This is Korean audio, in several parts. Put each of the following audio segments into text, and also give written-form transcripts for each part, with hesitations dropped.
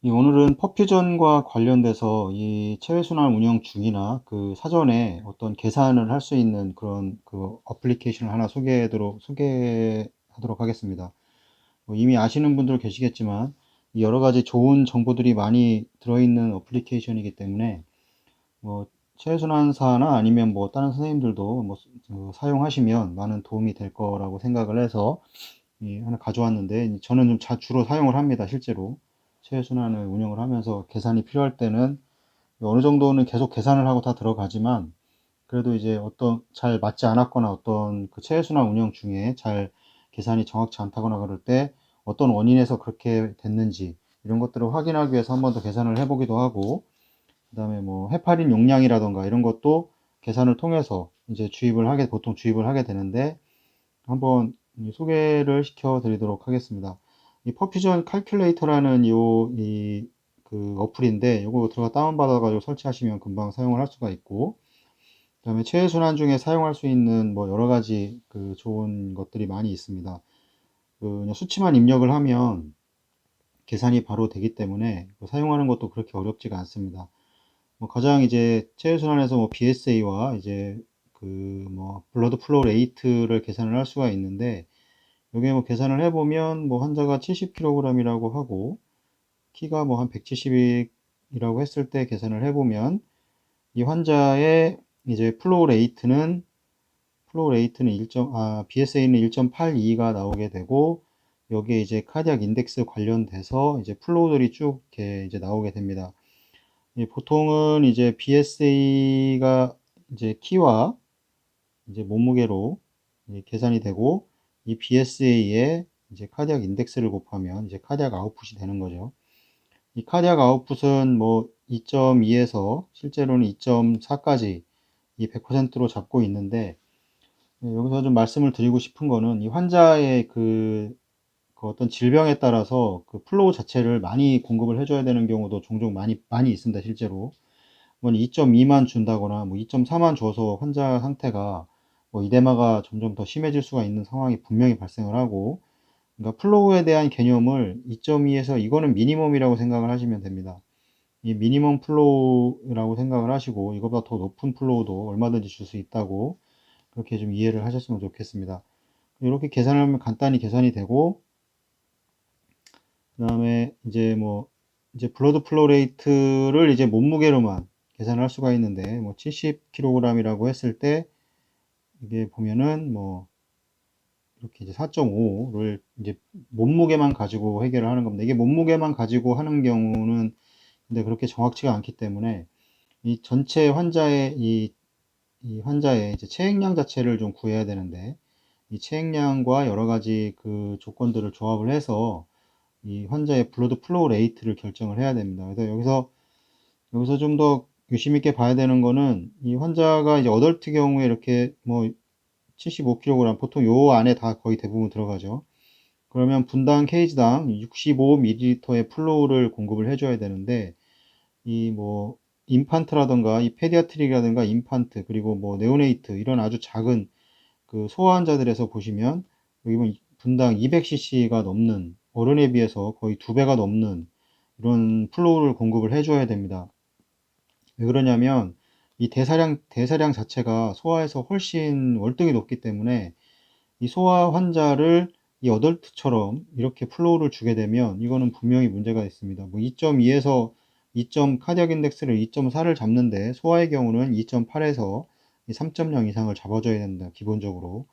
오늘은 퍼퓨전과 관련돼서 이 체외순환 운영 중이나 그 사전에 어떤 계산을 할 수 있는 그런 그 어플리케이션을 하나 소개하도록 하겠습니다. 이미 아시는 분들 계시겠지만 여러 가지 좋은 정보들이 많이 들어있는 어플리케이션이기 때문에 뭐 체외순환사나 아니면 뭐 다른 선생님들도 사용하시면 많은 도움이 될 거라고 생각을 해서 하나 가져왔는데, 저는 좀 주로 사용을 합니다. 실제로 체외순환을 운영을 하면서 계산이 필요할 때는 어느 정도는 계속 계산을 하고 다 들어가지만, 그래도 이제 어떤 잘 맞지 않았거나 어떤 그 체외순환 운영 중에 잘 계산이 정확치 않다거나 그럴 때 어떤 원인에서 그렇게 됐는지 이런 것들을 확인하기 위해서 한 번 더 계산을 해보기도 하고, 그 다음에 뭐 해파린 용량이라던가 이런 것도 계산을 통해서 이제 보통 주입을 하게 되는데, 한번 소개를 시켜 드리도록 하겠습니다. 이 퍼퓨전 칼큘레이터라는 그 어플인데, 요거 들어가 다운받아 가지고 설치하시면 금방 사용을 할 수가 있고, 그다음에 체외순환 중에 사용할 수 있는 뭐 여러 가지 그 좋은 것들이 많이 있습니다. 그냥 수치만 입력을 하면 계산이 바로 되기 때문에 사용하는 것도 그렇게 어렵지가 않습니다. 가장 이제 체외순환에서 BSA와 이제 그 블러드 플로우 레이트를 계산을 할 수가 있는데, 여기에 계산을 해보면 환자가 70kg이라고 하고 키가 한 170이라고 했을 때 계산을 해보면 이 환자의 이제 플로우 레이트는 BSA는 1.82가 나오게 되고, 여기에 이제 카디악 인덱스 관련돼서 이제 플로우들이 쭉 이렇게 이제 나오게 됩니다. 보통은 이제 BSA가 이제 키와 이제 몸무게로 계산이 되고, 이 BSA에 이제 카디악 인덱스를 곱하면 이제 카디악 아웃풋이 되는 거죠. 이 카디악 아웃풋은 2.2에서 실제로는 2.4까지 이 100%로 잡고 있는데, 여기서 좀 말씀을 드리고 싶은 거는 이 환자의 그 어떤 질병에 따라서 그 플로우 자체를 많이 공급을 해줘야 되는 경우도 종종 많이 있습니다. 실제로 2.2만 준다거나 2.4만 줘서 환자 상태가 이대마가 점점 더 심해질 수가 있는 상황이 분명히 발생을 하고, 그러니까 플로우에 대한 개념을 2.2에서 이거는 미니멈이라고 생각을 하시면 됩니다. 이 미니멈 플로우라고 생각을 하시고, 이거보다 더 높은 플로우도 얼마든지 줄 수 있다고 그렇게 좀 이해를 하셨으면 좋겠습니다. 이렇게 계산을 하면 간단히 계산이 되고, 그 다음에 이제 블러드 플로우 레이트를 이제 몸무게로만 계산을 할 수가 있는데, 70kg이라고 했을 때 이게 보면은 이렇게 이제 4.5를 이제 몸무게만 가지고 해결을 하는 겁니다. 이게 몸무게만 가지고 하는 경우는 근데 그렇게 정확치가 않기 때문에 이 전체 환자의 이 환자의 이제 체액량 자체를 좀 구해야 되는데, 이 체액량과 여러 가지 그 조건들을 조합을 해서 이 환자의 블러드 플로우 레이트를 결정을 해야 됩니다. 그래서 여기서 좀 더 유심 있게 봐야 되는 거는, 이 환자가 이제 어덜트 경우에 이렇게 75kg, 보통 요 안에 다 거의 대부분 들어가죠. 그러면 분당 케이지당 65ml의 플로우를 공급을 해줘야 되는데, 이 임판트라던가 이 페디아트릭이라든가 임판트, 그리고 네오네이트 이런 아주 작은 그 소아 환자들에서 보시면 여기 보면 분당 200cc가 넘는, 어른에 비해서 거의 2배가 넘는 이런 플로우를 공급을 해줘야 됩니다. 왜 그러냐면 이 대사량 자체가 소아에서 훨씬 월등히 높기 때문에, 이 소아 환자를 이 어덜트처럼 이렇게 플로우를 주게 되면 이거는 분명히 문제가 있습니다. 2.2에서 2점 카디악 인덱스를 2.4를 잡는데, 소아의 경우는 2.8에서 3.0 이상을 잡아줘야 된다, 기본적으로.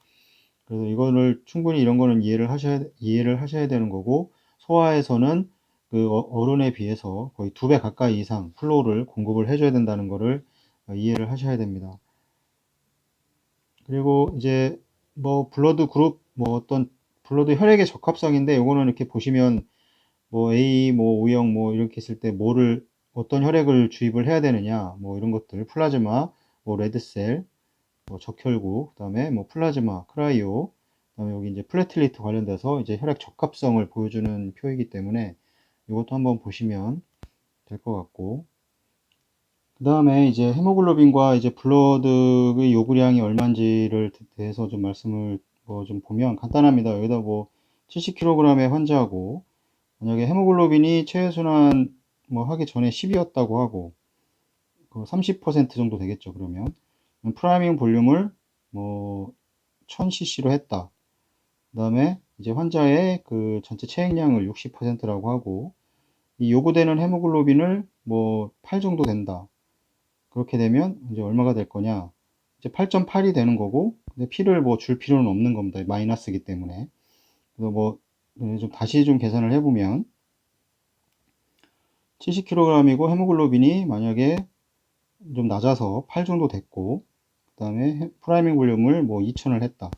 그래서 이거를 충분히 이런 거는 이해를 하셔야 되는 거고, 소아에서는 그 어른에 비해서 거의 2배 가까이 이상 플로우를 공급을 해줘야 된다는 거를 이해를 하셔야 됩니다. 그리고 이제 블러드 그룹, 어떤 블러드 혈액의 적합성인데, 요거는 이렇게 보시면 A, O형 이렇게 있을 때 어떤 혈액을 주입을 해야 되느냐, 이런 것들, 플라즈마, 레드셀, 적혈구, 그다음에 플라즈마, 크라이오, 그다음에 여기 이제 플래틀리트 관련돼서 이제 혈액 적합성을 보여주는 표이기 때문에 이것도 한번 보시면 될 것 같고, 그 다음에 이제 헤모글로빈과 이제 블러드의 요구량이 얼마인지를 대해서 좀 말씀을 좀 보면 간단합니다. 여기다 70kg의 환자하고 만약에 헤모글로빈이 체외순환 뭐 하기 전에 10이었다고 하고, 그 30% 정도 되겠죠, 그러면. 프라이밍 볼륨을 뭐 1000cc로 했다. 그 다음에 이제 환자의 그 전체 체액량을 60%라고 하고, 이 요구되는 헤모글로빈을 뭐 8 정도 된다. 그렇게 되면 이제 얼마가 될 거냐? 이제 8.8이 되는 거고, 근데 P를 뭐 줄 필요는 없는 겁니다. 마이너스이기 때문에. 그래서 뭐 좀 다시 좀 계산을 해보면 70kg이고 헤모글로빈이 만약에 좀 낮아서 8 정도 됐고, 그 다음에 프라이밍 볼륨을 뭐 2000을 했다.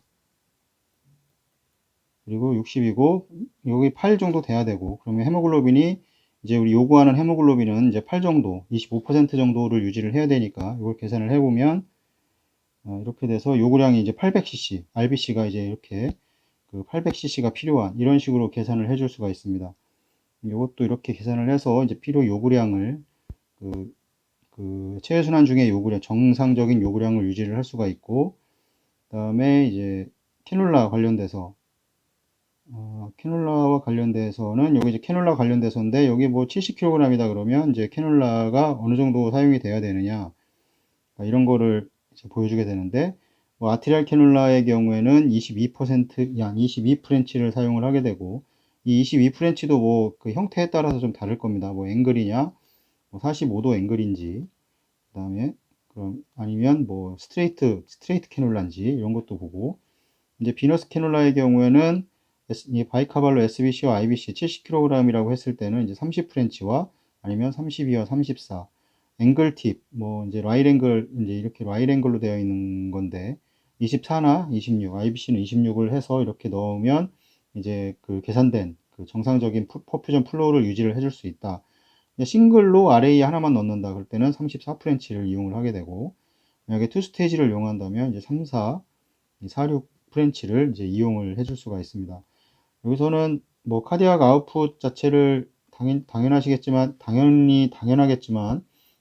그리고 60이고 여기 8 정도 돼야 되고, 그러면 헤모글로빈이 이제 우리 요구하는 헤모글로빈은 이제 8 정도, 25% 정도를 유지를 해야 되니까 이걸 계산을 해보면 이렇게 돼서 요구량이 이제 800cc, RBC가 이제 이렇게 그 800cc가 필요한 이런 식으로 계산을 해줄 수가 있습니다. 이것도 이렇게 계산을 해서 이제 필요 요구량을 그 체외순환 중에 요구량, 정상적인 요구량을 유지를 할 수가 있고, 그 다음에 이제 캐놀라 관련돼서 캐놀라와 관련돼서는 여기 이제 캐놀라 관련돼서인데 여기 뭐 70kg이다 그러면 이제 캐놀라가 어느 정도 사용이 돼야 되느냐 이런 거를 이제 보여주게 되는데, 뭐 아트리알 캐놀라의 경우에는 22%양 22프렌치를 사용을 하게 되고, 이 22프렌치도 뭐 그 형태에 따라서 좀 다를 겁니다. 뭐 앵글이냐, 뭐 45도 앵글인지, 그 다음에 그럼 아니면 뭐 스트레이트 캐놀라인지 이런 것도 보고, 이제 비너스 캐놀라의 경우에는 이 바이카발로 SBC와 IBC 70kg이라고 했을 때는 이제 30프렌치와 아니면 32와 34 앵글 팁, 뭐 이제 라일 앵글, 이제 이렇게 라일 앵글로 되어 있는 건데 24나 26, IBC는 26을 해서 이렇게 넣으면 이제 그 계산된 그 정상적인 퍼퓨전 플로우를 유지를 해줄 수 있다. 싱글로 RA 하나만 넣는다 그럴 때는 34프렌치를 이용을 하게 되고, 만약에 투 스테이지를 이용한다면 이제 34, 46 프렌치를 이제 이용을 해줄 수가 있습니다. 여기서는 뭐 카디악 아웃풋 자체를 당연하겠지만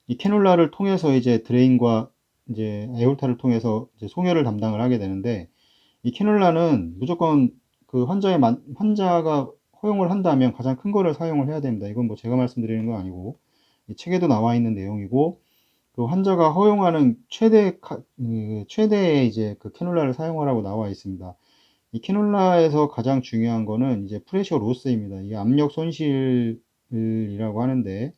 이 캐놀라를 통해서 이제 드레인과 이제 에올타를 통해서 이제 송혈을 담당을 하게 되는데, 이 캐놀라는 무조건 그 환자가 허용을 한다면 가장 큰 거를 사용을 해야 됩니다. 이건 뭐 제가 말씀드리는 건 아니고 이 책에도 나와 있는 내용이고, 그 환자가 허용하는 최대의 이제 그 캐놀라를 사용하라고 나와 있습니다. 이 캐놀라에서 가장 중요한 거는 이제 프레셔 로스입니다. 이게 압력 손실이라고 하는데,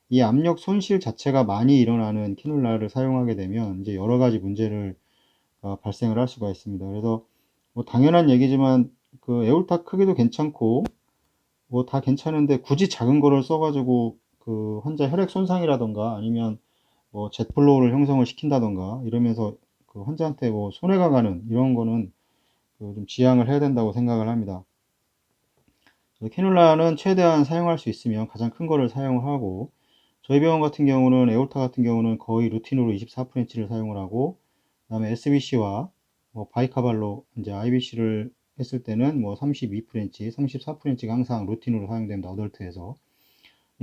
이 압력 손실 자체가 많이 일어나는 캐놀라를 사용하게 되면 이제 여러 가지 문제를 발생을 할 수가 있습니다. 그래서 뭐 당연한 얘기지만 그 에올타 크기도 괜찮고 뭐 다 괜찮은데 굳이 작은 거를 써가지고 그 환자 혈액 손상이라던가 아니면 뭐 jet플로우를 형성을 시킨다던가 이러면서 그 환자한테 뭐 손해가 가는 이런 거는 그좀 지양을 해야 된다고 생각을 합니다. 캐놀라는 최대한 사용할 수 있으면 가장 큰 거를 사용을 하고, 저희 병원 같은 경우는 에올타 같은 경우는 거의 루틴으로 24프렌치를 사용을 하고, 그다음에 SBC와 뭐 바이카발로 이제 IBC를 했을 때는 뭐 32프렌치, 34프렌치가 항상 루틴으로 사용됩니다. 어덜트에서.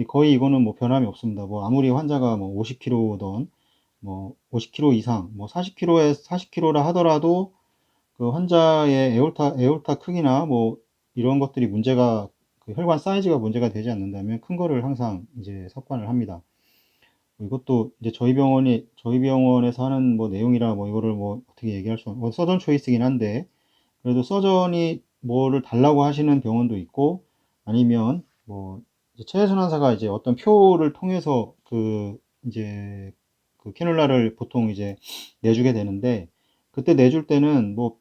거의 이거는 뭐 변함이 없습니다. 뭐 아무리 환자가 뭐 50kg든 뭐 50kg 이상, 뭐 40kg에 40kg라 하더라도 그 환자의 에올타 크기나 뭐 이런 것들이 문제가, 그 혈관 사이즈가 문제가 되지 않는다면 큰 거를 항상 이제 섭관을 합니다. 이것도 이제 저희 병원에서 하는 뭐 내용이라 뭐 이거를 뭐 어떻게 얘기할 수 없고, 서전 초이스긴 한데, 그래도 서전이 뭐를 달라고 하시는 병원도 있고, 아니면 뭐 체외순환사가 이제 어떤 표를 통해서 그 이제 그 캐놀라를 보통 이제 내주게 되는데, 그때 내줄 때는 뭐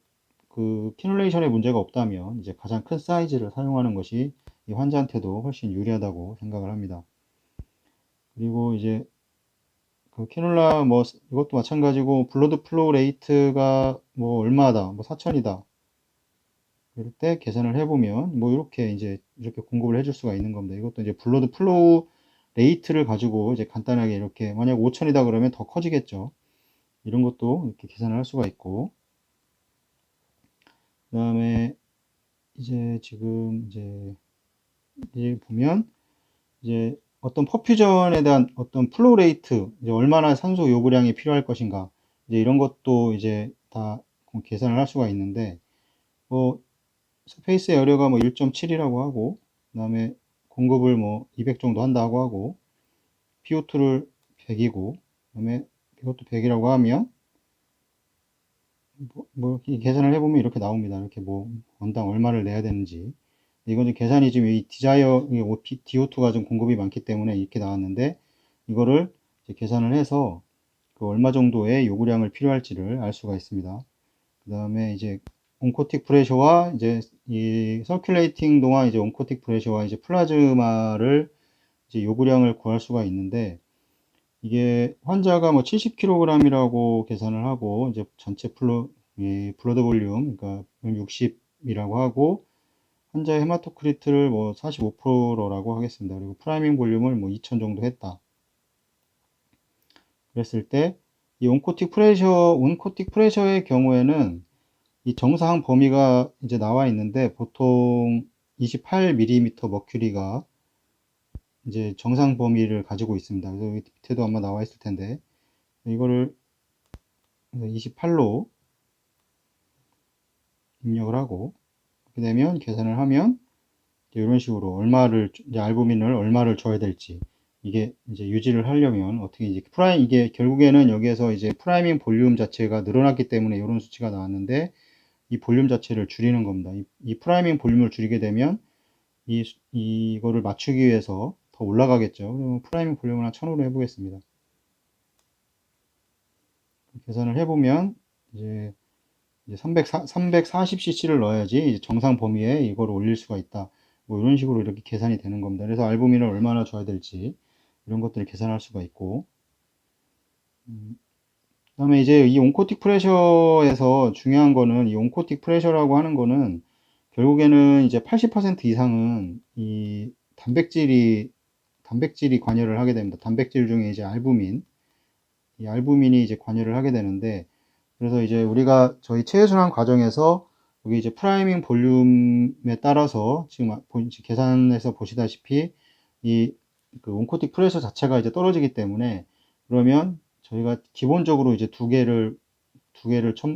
그 캐놀레이션에 문제가 없다면 이제 가장 큰 사이즈를 사용하는 것이 이 환자한테도 훨씬 유리하다고 생각을 합니다. 그리고 이제 그 캐놀라 뭐 이것도 마찬가지고 블러드 플로우 레이트가 뭐 얼마다, 뭐 4000이다. 이럴 때 계산을 해보면 뭐 이렇게 공급을 해줄 수가 있는 겁니다. 이것도 이제 블러드 플로우 레이트를 가지고 이제 간단하게 이렇게, 만약 5000이다 그러면 더 커지겠죠. 이런 것도 이렇게 계산을 할 수가 있고, 그 다음에 이제 지금 이제 보면 이제 어떤 퍼퓨전에 대한 어떤 플로우 레이트, 이제 얼마나 산소 요구량이 필요할 것인가, 이제 이런 것도 이제 다 계산을 할 수가 있는데, 뭐 스페이스 에어리어가 뭐 1.7이라고 하고, 그 다음에 공급을 뭐 200 정도 한다고 하고, PO2를 100이고, 그다음에 이것도 100이라고 하면, 계산을 해보면 이렇게 나옵니다. 이렇게 뭐, 원당 얼마를 내야 되는지. 이건 좀 계산이 지금 이 디자이어, DO2가 좀 공급이 많기 때문에 이렇게 나왔는데, 이거를 이제 계산을 해서 그 얼마 정도의 요구량을 필요할지를 알 수가 있습니다. 그 다음에 이제 온코틱 프레셔와 이제 이 서큘레이팅 동안 이제 온코틱 프레셔와 이제 플라즈마를 이제 요구량을 구할 수가 있는데, 이게 환자가 뭐 70kg이라고 계산을 하고 이제 전체 블러드 볼륨 그러니까 60이라고 하고, 환자의 헤마토크리트를 뭐 45%라고 하겠습니다. 그리고 프라이밍 볼륨을 뭐 2000 정도 했다. 그랬을 때 이 온코틱 프레셔의 경우에는 이 정상 범위가 이제 나와 있는데, 보통 28mm 머큐리가 이제 정상 범위를 가지고 있습니다. 그래서 여기 밑에도 아마 나와 있을 텐데, 이거를 28로 입력을 하고, 그렇게 되면 계산을 하면 이런 식으로 이제 알부민을 얼마를 줘야 될지, 이게 이제 유지를 하려면 어떻게 이제 이게 결국에는 여기에서 이제 프라이밍 볼륨 자체가 늘어났기 때문에 이런 수치가 나왔는데, 이 볼륨 자체를 줄이는 겁니다. 이 프라이밍 볼륨을 줄이게 되면 이거를 맞추기 위해서 더 올라가겠죠. 그러면 프라이밍 볼륨을 한 1000으로 해보겠습니다. 계산을 해보면 이제 340cc를 넣어야지 이제 정상 범위에 이걸 올릴 수가 있다. 뭐 이런 식으로 이렇게 계산이 되는 겁니다. 그래서 알부민을 얼마나 줘야 될지 이런 것들을 계산할 수가 있고, 그다음에 이제 이 온코틱 프레셔에서 중요한 거는, 이 온코틱 프레셔라고 하는 거는 결국에는 이제 80% 이상은 이 단백질이 관여를 하게 됩니다. 단백질 중에 이제 이 알부민이 이제 관여를 하게 되는데, 그래서 이제 우리가 저희 체외순환 과정에서 여기 이제 프라이밍 볼륨에 따라서 지금 계산해서 보시다시피 이 그 온코틱 프레셔 자체가 이제 떨어지기 때문에, 그러면 저희가 기본적으로 이제 두 개를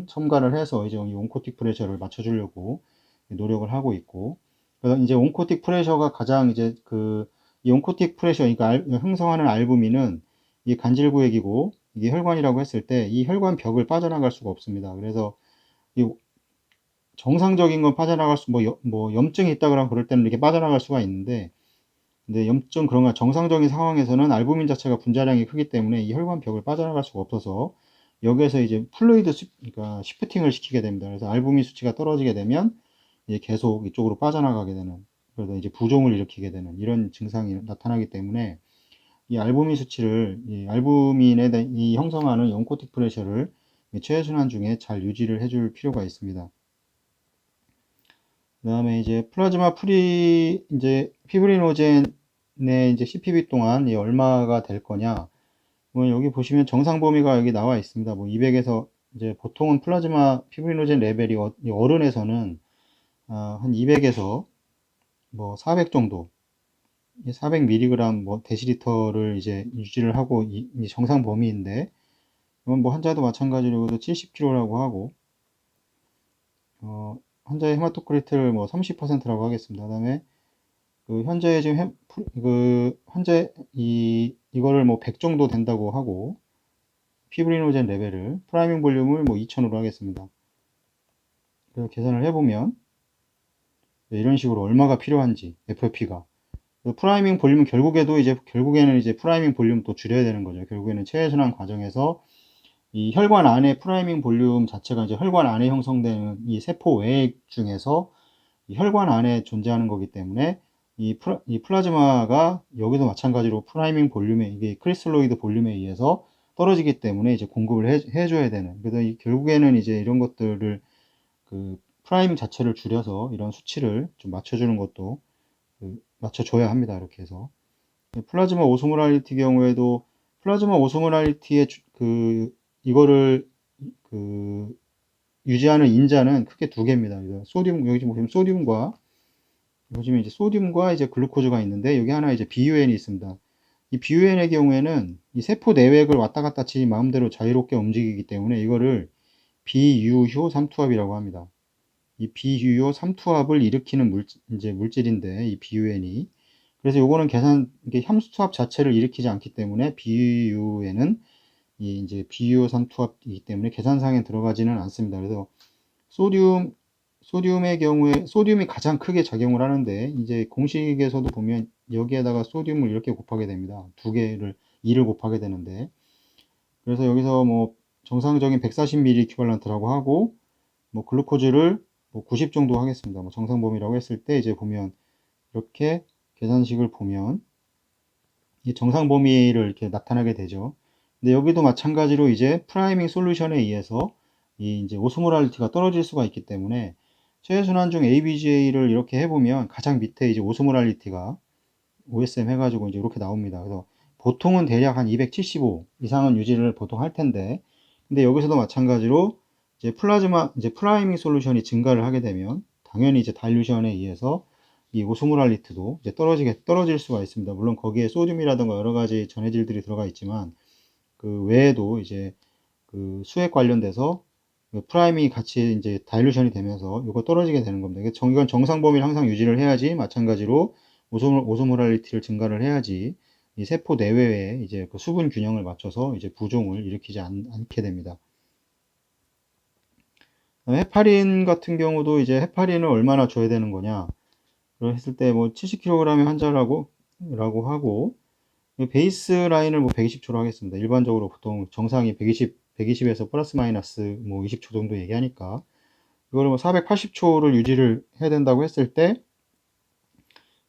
첨가를 해서 이제 이 온코틱 프레셔를 맞춰주려고 노력을 하고 있고, 그래서 이제 온코틱 프레셔가 가장 이제 이 온코틱 프레셔, 그러니까 형성하는 알부민은 이 간질구획이고, 이게 혈관이라고 했을 때 이 혈관 벽을 빠져나갈 수가 없습니다. 그래서 이 정상적인 건 빠져나갈 뭐 염증이 있다 그러면 그럴 때는 이렇게 빠져나갈 수가 있는데, 근데 그런 거 정상적인 상황에서는 알부민 자체가 분자량이 크기 때문에 이 혈관 벽을 빠져나갈 수가 없어서 여기에서 이제 그러니까 시프팅을 시키게 됩니다. 그래서 알부민 수치가 떨어지게 되면 이제 계속 이쪽으로 빠져나가게 되는, 그래서 이제 부종을 일으키게 되는 이런 증상이 나타나기 때문에, 이 알부민 수치를, 이 알부민에 이 형성하는 온코틱 프레셔를 체외순환 중에 잘 유지를 해줄 필요가 있습니다. 그 다음에 이제 이제 피브리노젠의 이제 CPB 동안 얼마가 될 거냐. 뭐 여기 보시면 정상 범위가 여기 나와 있습니다. 뭐 200에서 이제 보통은 플라즈마 피브리노젠 레벨이 어른에서는 한 200에서 뭐 400 정도, 400mg 뭐 데시리터를 이제 유지를 하고 이 정상 범위인데, 이건 뭐 환자도 마찬가지로 70kg라고 하고, 환자의 헤마토크리트를 뭐 30%라고 하겠습니다. 그다음에 그 현재 지금 현재 이거를 뭐 100 정도 된다고 하고, 피브리노젠 레벨을 프라이밍 볼륨을 뭐 2000으로 하겠습니다. 그래서 계산을 해보면 이런 식으로 얼마가 필요한지, FFP가 프라이밍 볼륨은 결국에는 이제 프라이밍 볼륨 또 줄여야 되는 거죠. 결국에는 체외순환 과정에서 이 혈관 안에 프라이밍 볼륨 자체가 이제 혈관 안에 형성되는 이 세포 외액 중에서 이 혈관 안에 존재하는 거기 때문에, 이 플라즈마가 여기도 마찬가지로 프라이밍 볼륨에, 이게 크리스탈로이드 볼륨에 의해서 떨어지기 때문에 이제 공급을 해줘야 되는, 그래서 결국에는 이제 이런 것들을 프라임 자체를 줄여서 이런 수치를 좀 맞춰주는 것도 맞춰줘야 합니다. 이렇게 해서 플라즈마 오스모랄리티 경우에도 플라즈마 오스모랄리티의 이거를 유지하는 인자는 크게 두 개입니다. 여기 보시면 소듐과 이제 글루코즈가 있는데, 여기 하나 이제 BUN이 있습니다. 이 BUN의 경우에는 이 세포 내외액을 왔다 갔다 지 마음대로 자유롭게 움직이기 때문에 이거를 비유효 삼투압이라고 합니다. 이 비유효 삼투압을 일으키는 물질인데, 이 BUN이. 그래서 요거는 이게 함수 투합 자체를 일으키지 않기 때문에 BU에는 이제 BU산 투합이기 때문에 계산상에 들어가지는 않습니다. 그래서 소듐의 경우에 소듐이 가장 크게 작용을 하는데, 이제 공식에서도 보면 여기에다가 소듐을 이렇게 곱하게 됩니다. 두 개를 2를 곱하게 되는데, 그래서 여기서 뭐 정상적인 140ml 이퀴발런트라고 하고, 뭐 글루코즈를 뭐 90 정도 하겠습니다. 뭐 정상 범위라고 했을 때 이제 보면 이렇게 계산식을 보면 이 정상 범위를 이렇게 나타나게 되죠. 근데 여기도 마찬가지로 이제 프라이밍 솔루션에 의해서 이 이제 오스모랄리티가 떨어질 수가 있기 때문에 최순환 중 ABGA를 이렇게 해보면 가장 밑에 이제 오스모랄리티가 OSM 해가지고 이제 이렇게 나옵니다. 그래서 보통은 대략 한 275 이상은 유지를 보통 할 텐데, 근데 여기서도 마찬가지로 이제 이제 프라이밍 솔루션이 증가를 하게 되면 당연히 이제 다일루션에 의해서 이 오스모랄리티도 이제 떨어질 수가 있습니다. 물론 거기에 소듐이라든가 여러 가지 전해질들이 들어가 있지만, 그 외에도 이제 그 수액 관련돼서 그 프라임이 같이 이제 다일루션이 되면서 이거 떨어지게 되는 겁니다. 이건 정상 범위를 항상 유지를 해야지, 마찬가지로 오스모랄리티를 증가를 해야지 이 세포 내외에 이제 그 수분 균형을 맞춰서 이제 부종을 일으키지 않게 됩니다. 헤파린 같은 경우도 이제 헤파린을 얼마나 줘야 되는 거냐 했을 때 뭐 70kg의 환자라고 하고, 베이스 라인을 뭐 120초로 하겠습니다. 일반적으로 보통 정상이 120에서 플러스 마이너스 뭐 20초 정도 얘기하니까, 이거를 뭐 480초를 유지를 해야 된다고 했을 때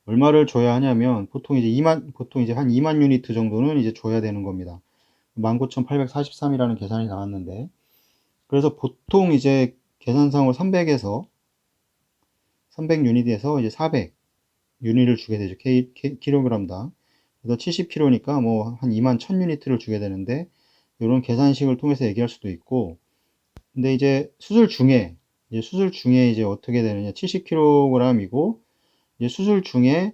얼마를 줘야 하냐면, 보통 이제 한 2만 유니트 정도는 이제 줘야 되는 겁니다. 19,843이라는 계산이 나왔는데, 그래서 보통 이제 계산상으로 300 유닛에서 이제 400 유닛을 주게 되죠. 킬로그램당. 그래서 70kg니까 뭐 한 2만 1000 유니트를 주게 되는데, 이런 계산식을 통해서 얘기할 수도 있고, 근데 이제 수술 중에 이제 어떻게 되느냐, 70kg이고 이제 수술 중에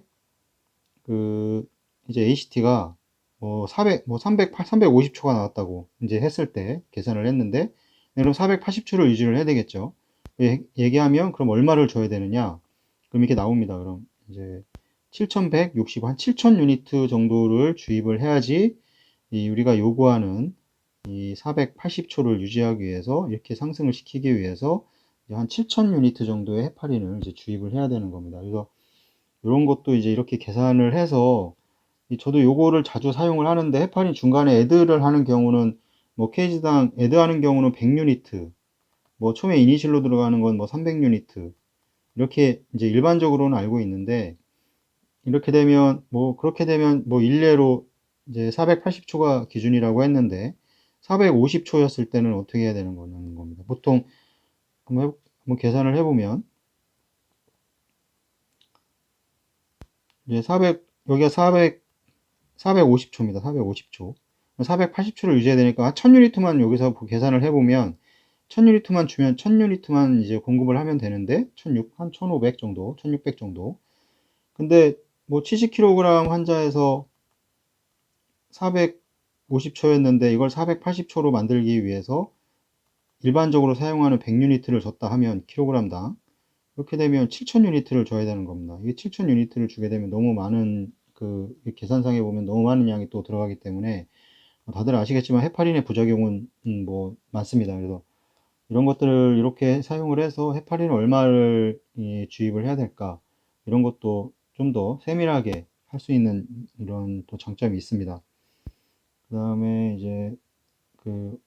그 이제 ACT가 뭐 350초가 나왔다고 이제 했을 때 계산을 했는데, 그럼 480초를 유지를 해야 되겠죠. 얘기하면 그럼 얼마를 줘야 되느냐? 그럼 이렇게 나옵니다. 그럼 이제 7160, 한 7000 유니트 정도를 주입을 해야지 우리가 요구하는 이 480초를 유지하기 위해서, 이렇게 상승을 시키기 위해서 한 7000 유니트 정도의 헤파린을 이제 주입을 해야 되는 겁니다. 그래서 이런 것도 이제 이렇게 계산을 해서, 저도 요거를 자주 사용을 하는데, 헤파린 중간에 애드를 하는 경우는 뭐 케이지당 애드하는 경우는 100 유니트, 뭐 처음에 이니실로 들어가는 건 뭐 300 유니트, 이렇게 이제 일반적으로는 알고 있는데, 그렇게 되면 뭐 일례로 이제 480초가 기준이라고 했는데 450초였을 때는 어떻게 해야 되는 겁니다. 보통 한번 계산을 해보면, 이제 여기가 450초입니다. 450초. 480초를 유지해야 되니까 1000유니트만 여기서 계산을 해보면, 1000유니트만 주면 1000유니트만 이제 공급을 하면 되는데, 한 1500 정도, 1600 정도. 근데 뭐 70kg 환자에서 450초였는데 이걸 480초로 만들기 위해서 일반적으로 사용하는 100유니트를 줬다 하면 킬로그램당, 이렇게 되면 7000유니트를 줘야 되는 겁니다. 이게 7000유니트를 주게 되면 너무 많은, 계산상에 보면 너무 많은 양이 또 들어가기 때문에, 다들 아시겠지만 헤파린의 부작용은 뭐 많습니다. 그래서 이런 것들을 이렇게 사용을 해서 헤파린을 얼마를 주입을 해야 될까, 이런 것도 좀 더 세밀하게 할 수 있는 이런 또 장점이 있습니다. 그 다음에 이제 그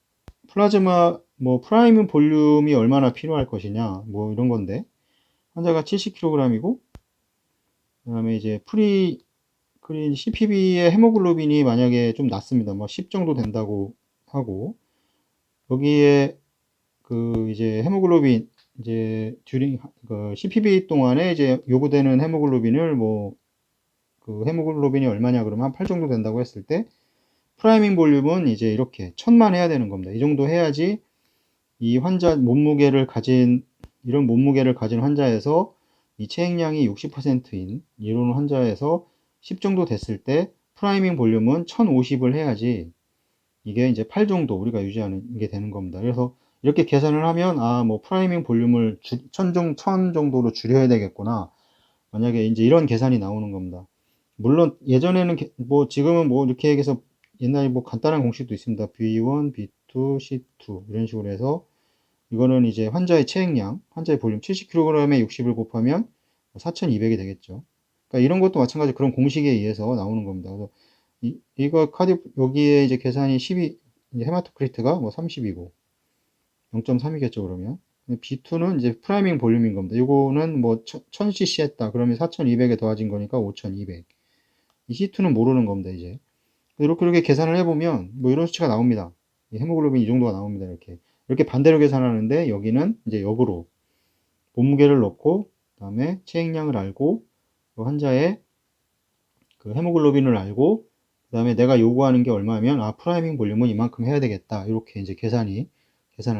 뭐 프라임 볼륨이 얼마나 필요할 것이냐, 뭐 이런 건데, 환자가 70kg이고 그 다음에 이제 CPB의 헤모글로빈이 만약에 좀 낮습니다. 뭐 10 정도 된다고 하고, 여기에 이제 헤모글로빈, 이제 CPB 동안에 이제 요구되는 헤모글로빈을 헤모글로빈이 얼마냐 그러면 한 8 정도 된다고 했을 때, 프라이밍 볼륨은 이제 이렇게 1000만 해야 되는 겁니다. 이 정도 해야지 이 환자 이런 몸무게를 가진 환자에서 이 체액량이 60%인 이런 환자에서 10 정도 됐을 때 프라이밍 볼륨은 1050을 해야지 이게 이제 8 정도 우리가 유지하는 게 되는 겁니다. 그래서 이렇게 계산을 하면, 뭐 프라이밍 볼륨을 1000 정도로 줄여야 되겠구나. 만약에 이제 이런 계산이 나오는 겁니다. 물론 예전에는 뭐 지금은 뭐 이렇게 해서 옛날에 뭐 간단한 공식도 있습니다. B1, B2, C2 이런 식으로 해서 이거는 이제 환자의 체액량, 환자의 볼륨 70kg에 60을 곱하면 4,200이 되겠죠. 그러니까 이런 것도 마찬가지 그런 공식에 의해서 나오는 겁니다. 그래서 이거 여기에 이제 계산이 12, 이제 헤마토크리트가 뭐 30이고 0.3이겠죠, 그러면. B2는 이제 프라이밍 볼륨인 겁니다. 이거는 뭐 1000cc 했다. 그러면 4200에 더해진 거니까 5200. 이 C2는 모르는 겁니다, 이제. 이렇게 계산을 해보면 뭐 이런 수치가 나옵니다. 헤모글로빈 이 정도가 나옵니다. 이렇게 반대로 계산하는데 여기는 이제 역으로 몸무게를 넣고 그다음에 체액량을 알고 그 환자의 그 헤모글로빈을 알고 그다음에 내가 요구하는 게 얼마면 프라이밍 볼륨은 이만큼 해야 되겠다. 이렇게 이제 계산을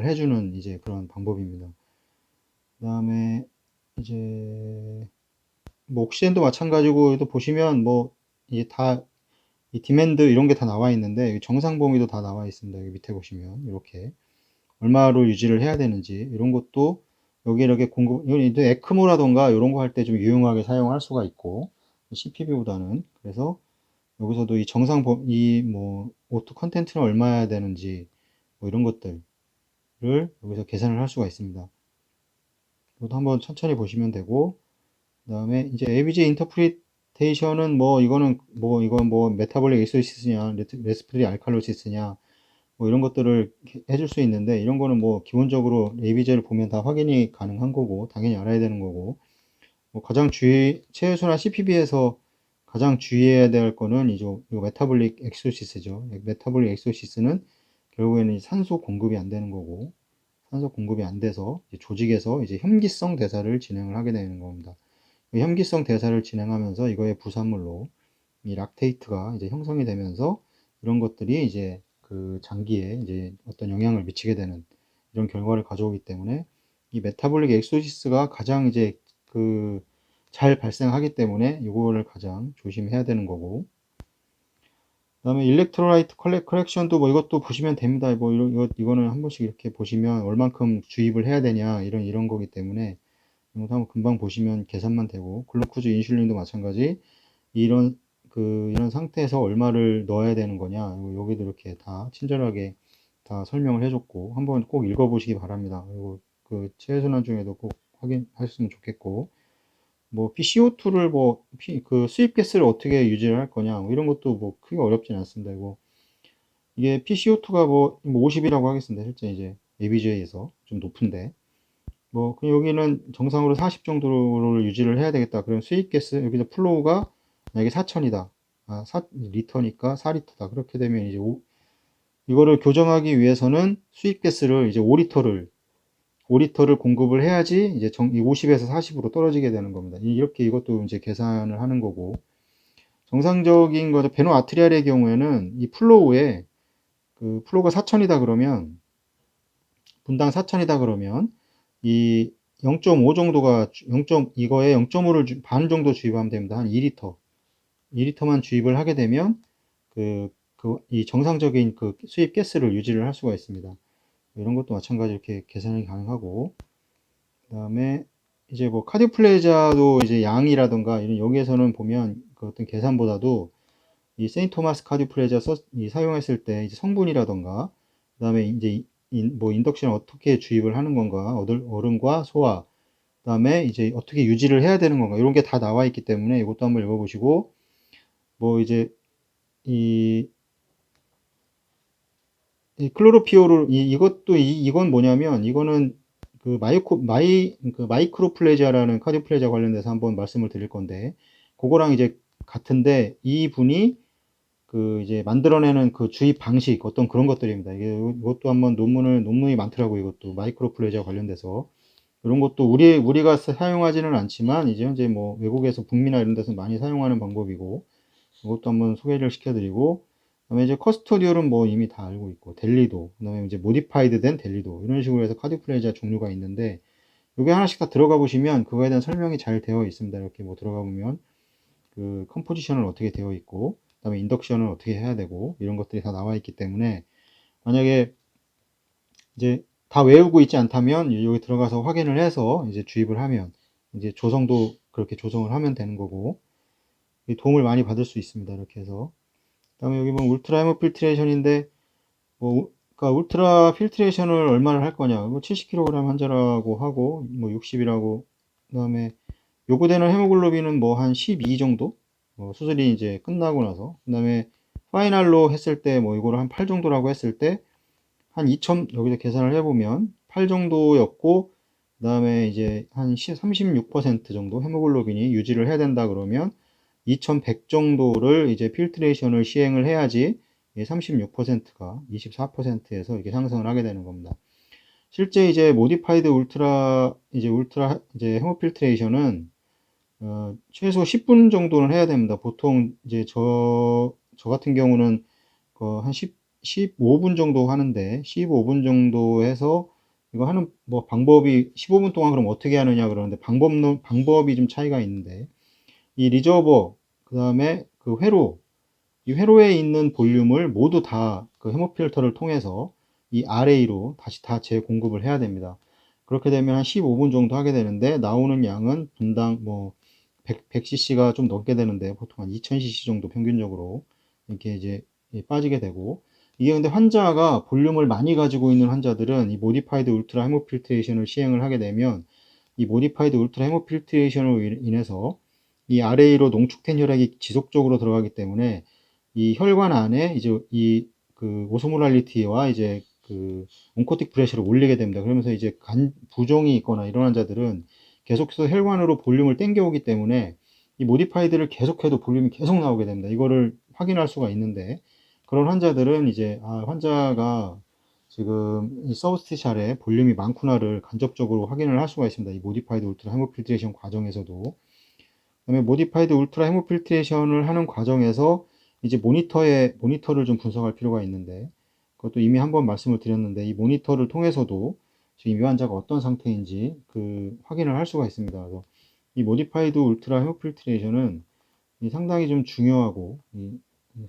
해주는 이제 그런 방법입니다. 그다음에 이제 뭐 옥시젠도 마찬가지고 또 보시면 뭐 이게 다 이 디맨드 이런 게 다 나와 있는데 정상 범위도 다 나와 있습니다. 여기 밑에 보시면 이렇게 얼마로 유지를 해야 되는지 이런 것도 여기 이렇게 이건 이제 에크모라던가 이런 거 할 때 좀 유용하게 사용할 수가 있고 CPB보다는 그래서 여기서도 이 정상 이뭐 오토 컨텐츠는 얼마여야 되는지 뭐 이런 것들을 여기서 계산을 할 수가 있습니다. 이것도 한번 천천히 보시면 되고 그다음에 이제 ABG 인터프리테이션은 뭐 이거는 뭐 이건 뭐 메타볼릭 엑소시스냐 레스피레리 알칼로시스냐 뭐 이런 것들을 해줄 수 있는데 이런 거는 뭐 기본적으로 ABG를 보면 다 확인이 가능한 거고 당연히 알아야 되는 거고 뭐 가장 체외순환 CPB에서 가장 주의해야 될 거는 이거 메타볼릭 엑소시스죠. 메타볼릭 엑소시스는 결국에는 산소 공급이 안 되는 거고 산소 공급이 안 돼서 조직에서 이제 혐기성 대사를 진행을 하게 되는 겁니다. 혐기성 대사를 진행하면서 이거의 부산물로 이 락테이트가 이제 형성이 되면서 이런 것들이 이제 그 장기에 이제 어떤 영향을 미치게 되는 이런 결과를 가져오기 때문에 이 메타볼릭 엑소시스가 가장 이제 그 잘 발생하기 때문에 이거를 가장 조심해야 되는 거고 그다음에 일렉트로라이트 컬렉션도 뭐 이것도 보시면 됩니다. 뭐 이거는 한 번씩 이렇게 보시면 얼만큼 주입을 해야 되냐 이런 거기 때문에 이것도 한번 금방 보시면 계산만 되고 글루코즈 인슐린도 마찬가지 이런 상태에서 얼마를 넣어야 되는 거냐 여기도 이렇게 다 친절하게 다 설명을 해줬고 한번 꼭 읽어보시기 바랍니다. 그리고 그 체외순환 중에도 꼭 확인하셨으면 좋겠고 뭐 PCO2를 그 수입 가스를 어떻게 유지를 할 거냐 뭐 이런 것도 뭐 크게 어렵진 않습니다. 이게 PCO2가 뭐 50이라고 하겠습니다. 실제 이제 ABJ에서 좀 높은데 여기는 정상으로 40 정도를 유지를 해야 되겠다. 그럼 수입가스, 여기서 플로우가 만약에 4,000이다. 4리터니까 4리터다. 그렇게 되면 이제 이거를 교정하기 위해서는 수입가스를 이제 5리터를 공급을 해야지 이제 이 50에서 40으로 떨어지게 되는 겁니다. 이렇게 이것도 이제 계산을 하는 거고. 정상적인 거죠. 베노 아트리알의 경우에는 이 플로우에 그 플로우가 4,000이다 그러면 분당 4,000이다 그러면 이 0.5 정도가 0. 이거에 0.5를 반 정도 주입하면 됩니다. 한 2리터. 2리터만 주입을 하게 되면 이 정상적인 그 수입 가스를 유지를 할 수가 있습니다. 이런 것도 마찬가지로 이렇게 계산이 가능하고 그다음에 이제 뭐 카디오플레이자도 이제 양이라던가 이런 여기에서는 보면 그 어떤 계산보다도 이 세인트 토마스 카디오플레이자 사용했을 때 이제 성분이라던가 그다음에 이제 뭐 인덕션 어떻게 주입을 하는 건가 어른과 소아 그다음에 이제 어떻게 유지를 해야 되는 건가 이런 게 다 나와 있기 때문에 이것도 한번 읽어보시고 뭐 이제 이, 이 클로로피오를 이건 뭐냐면 이거는 그 마이크로플레지아라는 카디오플레지아 관련돼서 한번 말씀을 드릴 건데 그거랑 이제 같은데 이 분이 그 이제 만들어내는 그 주입 방식 어떤 그런 것들입니다. 이것도 한번 논문이 많더라고요. 이것도 마이크로플레지아 관련돼서 이런 것도 우리가 사용하지는 않지만 이제 현재 뭐 외국에서 북미나 이런 데서 많이 사용하는 방법이고 이것도 한번 소개를 시켜드리고 그다음에 이제 커스토디올은 뭐 이미 다 알고 있고 델리도 그다음에 이제 모디파이드 된 델리도 이런 식으로 해서 카디오플레지아 종류가 있는데 여기 하나씩 다 들어가 보시면 그거에 대한 설명이 잘 되어 있습니다. 이렇게 뭐 들어가 보면 그 컴포지션은 어떻게 되어 있고 그다음에 인덕션은 어떻게 해야 되고 이런 것들이 다 나와 있기 때문에 만약에 이제 다 외우고 있지 않다면 여기 들어가서 확인을 해서 이제 주입을 하면 이제 조성도 그렇게 조성을 하면 되는 거고 도움을 많이 받을 수 있습니다. 이렇게 해서. 그다음에 여기 보면 울트라 헤모필트레이션인데 그러니까 울트라 필트레이션을 얼마나 할 거냐. 뭐 70kg 환자라고 하고 뭐 60이라고. 그다음에 요구되는 헤모글로빈은 뭐 한 12 정도? 수술이 이제 끝나고 나서. 그다음에 파이널로 했을 때 뭐 이거를 한 8 정도라고 했을 때 한 2000, 여기서 계산을 해보면 8 정도였고, 그 다음에 이제 한 36% 정도 헤모글로빈이 유지를 해야 된다 그러면 2100 정도를 이제 필트레이션을 시행을 해야지 36%가 24%에서 이렇게 상승을 하게 되는 겁니다. 실제 이제 모디파이드 울트라 이제 헤모필트레이션은 최소 10분 정도는 해야 됩니다. 보통 이제 저 같은 경우는 한 15분 정도 하는데 15분 정도 해서 이거 하는 뭐 방법이 15분 동안 그럼 어떻게 하느냐 그러는데 방법이 좀 차이가 있는데 이 리저버 그다음에 그 회로 이 회로에 있는 볼륨을 모두 다 그 헤모필터를 통해서 이 RA로 다시 다 재공급을 해야 됩니다. 그렇게 되면 한 15분 정도 하게 되는데 나오는 양은 분당 뭐 100cc가 좀 넘게 되는데 보통 한 2000cc 정도 평균적으로 이렇게 이제 빠지게 되고 이게 근데 환자가 볼륨을 많이 가지고 있는 환자들은 이 모디파이드 울트라 헤모필트레이션을 시행을 하게 되면 이 모디파이드 울트라 헤모필트레이션으로 인해서 이 RA로 농축된 혈액이 지속적으로 들어가기 때문에 이 혈관 안에 이제 이 그 오스모랄리티와 이제 그 온코틱 프레셔를 올리게 됩니다. 그러면서 이제 간 부종이 있거나 이런 환자들은 계속해서 혈관으로 볼륨을 땡겨오기 때문에 이 모디파이드를 계속해도 볼륨이 계속 나오게 됩니다. 이거를 확인할 수가 있는데 그런 환자들은 이제 환자가 지금 이 서브스티샬에 볼륨이 많구나를 간접적으로 확인을 할 수가 있습니다. 이 모디파이드 울트라 헤모필트레이션 과정에서도. 그다음에 모디파이드 울트라 헤모필트레이션을 하는 과정에서 이제 모니터를 좀 분석할 필요가 있는데 그것도 이미 한번 말씀을 드렸는데 이 모니터를 통해서도 지금 이 환자가 어떤 상태인지 그 확인을 할 수가 있습니다. 그래서 이 모디파이드 울트라 헤모필트레이션은 상당히 좀 중요하고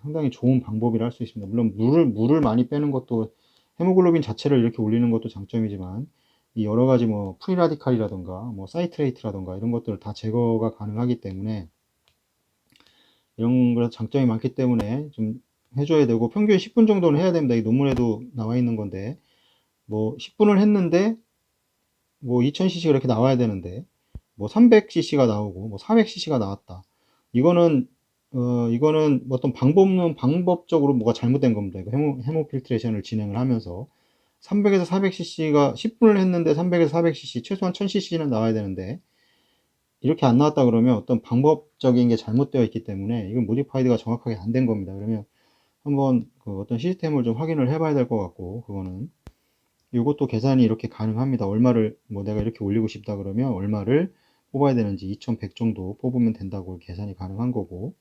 상당히 좋은 방법이라 할 수 있습니다. 물론 물을 많이 빼는 것도 헤모글로빈 자체를 이렇게 올리는 것도 장점이지만 이 여러 가지 뭐 프리라디칼이라던가 뭐 사이트레이트라던가 이런 것들을 다 제거가 가능하기 때문에 이런 그런 장점이 많기 때문에 좀 해줘야 되고 평균 10분 정도는 해야 됩니다. 이 논문에도 나와 있는 건데 뭐 10분을 했는데 뭐 2000cc가 이렇게 나와야 되는데 뭐 300cc가 나오고 뭐 400cc가 나왔다. 이거는 어떤 방법적으로 뭐가 잘못된 겁니다. 이거 헤모필트레이션을 진행을 하면서 300에서 400cc가 10분을 했는데 300에서 400cc 최소한 1000cc는 나와야 되는데 이렇게 안 나왔다 그러면 어떤 방법적인 게 잘못되어 있기 때문에 이건 모디파이드가 정확하게 안 된 겁니다. 그러면 한번 그 어떤 시스템을 좀 확인을 해봐야 될 것 같고 그거는 이것도 계산이 이렇게 가능합니다. 얼마를 뭐 내가 이렇게 올리고 싶다 그러면 얼마를 뽑아야 되는지 2100 정도 뽑으면 된다고 계산이 가능한 거고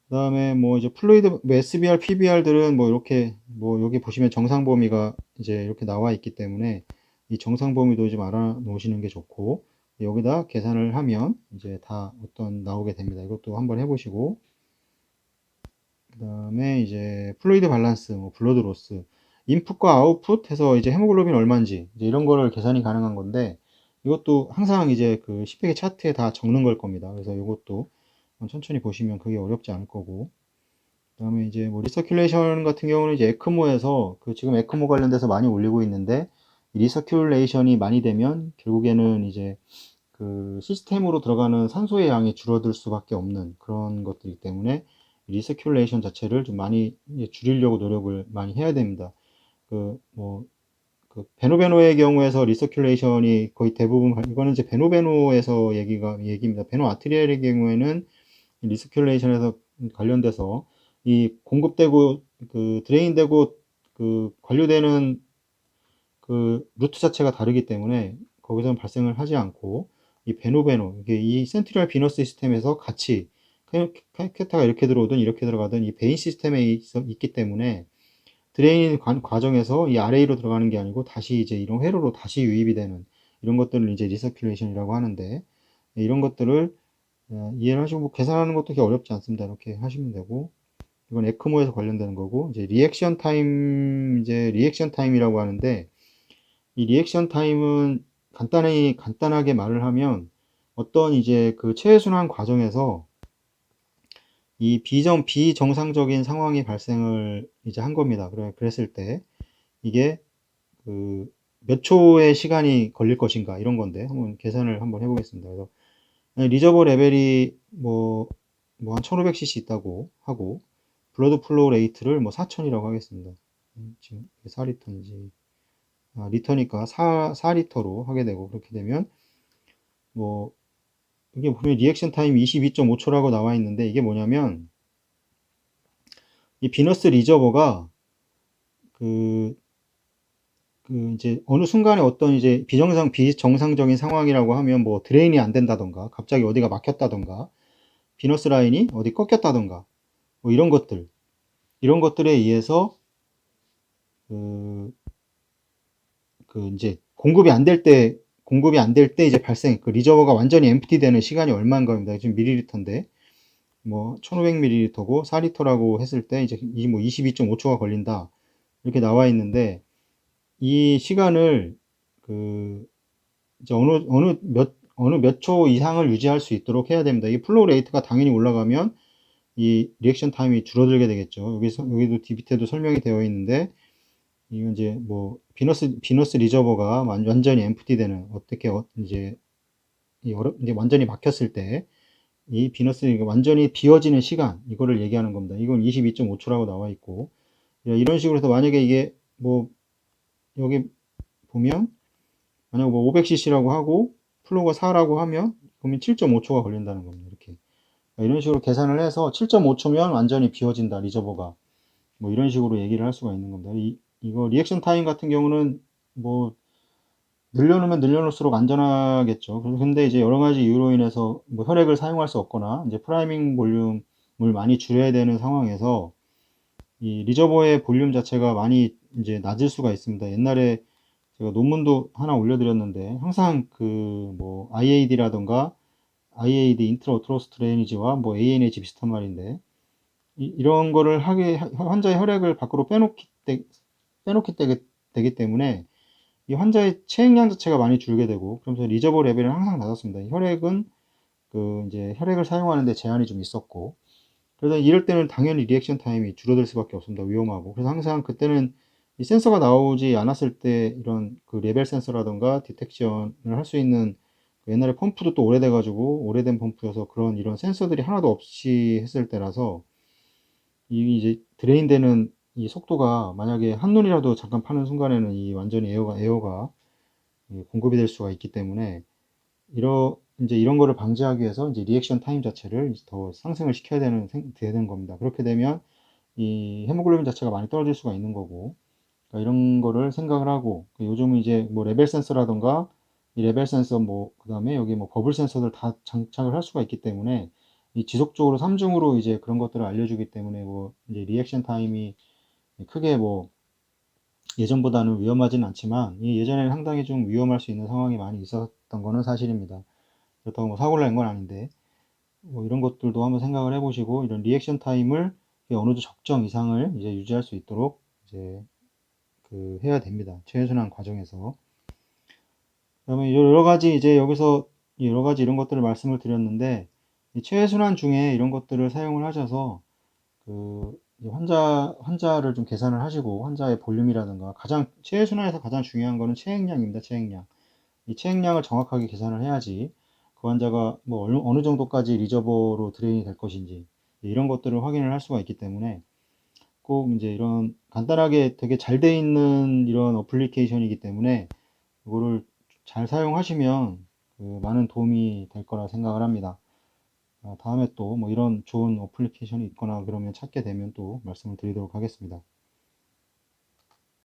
그 다음에 뭐 이제 플루이드 뭐 SBR, PBR들은 뭐 이렇게 뭐 여기 보시면 정상 범위가 이제 이렇게 나와 있기 때문에 이 정상 범위도 좀 알아 놓으시는 게 좋고 여기다 계산을 하면 이제 다 어떤 나오게 됩니다. 이것도 한번 해보시고 그 다음에 이제 플루이드 밸런스, 뭐 블러드 로스, 인풋과 아웃풋 해서 이제 헤모글로빈 얼마인지 이제 이런 거를 계산이 가능한 건데 이것도 항상 이제 그 CPK 차트에 다 적는 걸 겁니다. 그래서 이것도 천천히 보시면 그게 어렵지 않을 거고 그 다음에 이제 뭐 리서큘레이션 같은 경우는 이제 에크모에서 그 지금 에크모 관련돼서 많이 올리고 있는데 리서큘레이션이 많이 되면 결국에는 이제 그 시스템으로 들어가는 산소의 양이 줄어들 수밖에 없는 그런 것들이기 때문에 리서큘레이션 자체를 좀 많이 줄이려고 노력을 많이 해야 됩니다. 그 베노베노의 경우에서 리서큘레이션이 거의 대부분 이거는 이제 베노베노에서 얘기입니다. 베노 아트리엘의 경우에는 리서큘레이션에서 관련돼서 이 공급되고 그 드레인되고 그 관료되는 그 루트 자체가 다르기 때문에 거기서는 발생을 하지 않고 이 베노베노 이게 이 센트럴 비너스 시스템에서 같이 캐타가 이렇게 들어오든 이렇게 들어가든 이 베인 시스템에 있기 때문에 드레인 과정에서 이 RA로 들어가는 게 아니고 다시 이제 이런 회로로 다시 유입이 되는 이런 것들을 이제 리서큘레이션이라고 하는데 이런 것들을 이해를 하시고 뭐 계산하는 것도 그렇게 어렵지 않습니다. 이렇게 하시면 되고 이건 에크모에서 관련되는 거고 이제 리액션 타임이라고 하는데 이 리액션 타임은 간단하게 말을 하면 어떤 이제 그 체외순환 과정에서 이 비정상적인 상황이 발생을 이제 한 겁니다. 그랬을 때 이게 그 몇 초의 시간이 걸릴 것인가 이런 건데 한번 계산을 한번 해보겠습니다. 그래서 리저버 레벨이 한 1500cc 있다고 하고 블러드 플로우 레이트를 4000이라고 하겠습니다. 지금 4리터인지 리터니까 4리터로 하게 되고 그렇게 되면 뭐 이게 보면 리액션 타임이 22.5초라고 나와 있는데 이게 뭐냐면 이 비너스 리저버가 그 이제 어느 순간에 어떤 이제 비정상적인 상황이라고 하면 뭐 드레인이 안 된다던가 갑자기 어디가 막혔다던가 비너스 라인이 어디 꺾였다던가 뭐 이런 것들에 의해서 그, 이제 공급이 안 될 때 이제 그 리저버가 완전히 엠프티 되는 시간이 얼마인 겁니다. 지금 밀리리터인데 뭐 1500ml고 4리터라고 했을 때 이제 22.5초가 걸린다 이렇게 나와 있는데 이 시간을 그 이제 어느 몇 초 이상을 유지할 수 있도록 해야 됩니다. 이 플로우 레이트가 당연히 올라가면 이 리액션 타임이 줄어들게 되겠죠. 여기도 밑에도 설명이 되어 있는데 이건 이제 뭐 비너스 리저버가 완전히 엠프티 되는 어떻게 이제 이제 완전히 막혔을 때 이 비너스가 완전히 비워지는 시간 이거를 얘기하는 겁니다. 이건 22.5초라고 나와 있고 이런 식으로 해서 만약에 이게 뭐 여기 보면 만약 뭐 500cc라고 하고 플로우가 4라고 하면 그러면 7.5초가 걸린다는 겁니다. 이렇게 이런 식으로 계산을 해서 7.5초면 완전히 비워진다 리저버가 뭐 이런 식으로 얘기를 할 수가 있는 겁니다. 이거 리액션 타임 같은 경우는 뭐 늘려놓으면 늘려놓을수록 안전하겠죠. 근데 이제 여러 가지 이유로 인해서 뭐 혈액을 사용할 수 없거나 이제 프라이밍 볼륨을 많이 줄여야 되는 상황에서 이 리저버의 볼륨 자체가 많이 이제 낮을 수가 있습니다. 옛날에 제가 논문도 하나 올려드렸는데 항상 그 뭐 IAD라던가 IAD 인트라 오토로스 드레이니지와 뭐 ANH 비슷한 말인데 이런 거를 환자의 혈액을 밖으로 빼놓기 되기 때문에 이 환자의 체액량 자체가 많이 줄게 되고 그러면서 리저버 레벨은 항상 낮았습니다. 혈액은 이제 혈액을 사용하는데 제한이 좀 있었고 그래서 이럴 때는 당연히 리액션 타임이 줄어들 수밖에 없습니다. 위험하고 그래서 항상 그때는 이 센서가 나오지 않았을 때 이런 그 레벨 센서라던가 디텍션을 할 수 있는 옛날에 펌프도 또 오래돼 가지고 오래된 펌프여서 이런 센서들이 하나도 없이 했을 때라서 이 이제 드레인되는 이 속도가 만약에 한눈이라도 잠깐 파는 순간에는 이 완전히 에어가 공급이 될 수가 있기 때문에 이제 이런 거를 방지하기 위해서 이제 리액션 타임 자체를 더 상승을 시켜야 되는 겁니다. 그렇게 되면 이 헤모글로빈 자체가 많이 떨어질 수가 있는 거고 그러니까 이런 거를 생각을 하고 요즘은 이제 뭐 레벨 센서라던가 이 레벨 센서 그다음에 여기 뭐 버블 센서들 다 장착을 할 수가 있기 때문에 이 지속적으로 3중으로 이제 그런 것들을 알려주기 때문에 뭐 이제 리액션 타임이 크게 뭐 예전보다는 위험하지는 않지만 예전에는 상당히 좀 위험할 수 있는 상황이 많이 있었던 거는 사실입니다. 그렇다고 뭐 사고를 낸 건 아닌데 뭐 이런 것들도 한번 생각을 해보시고 이런 리액션 타임을 어느 정도 적정 이상을 이제 유지할 수 있도록 이제 해야 됩니다. 최순환 과정에서. 그다음에 여러 가지 이제 여기서 여러 가지 이런 것들을 말씀을 드렸는데 이 최순환 중에 이런 것들을 사용을 하셔서 이제 환자를 좀 계산을 하시고 환자의 볼륨이라든가 최순환에서 가장 중요한 거는 체액량입니다. 체액량. 이 체액량을 정확하게 계산을 해야지 그 환자가 뭐 어느 정도까지 리저버로 드레인이 될 것인지 이런 것들을 확인을 할 수가 있기 때문에 꼭 이제 이런 간단하게 되게 잘 돼 있는 이런 어플리케이션이기 때문에 이거를 잘 사용하시면 많은 도움이 될 거라 생각을 합니다. 다음에 또 뭐 이런 좋은 어플리케이션이 있거나 그러면 찾게 되면 또 말씀을 드리도록 하겠습니다.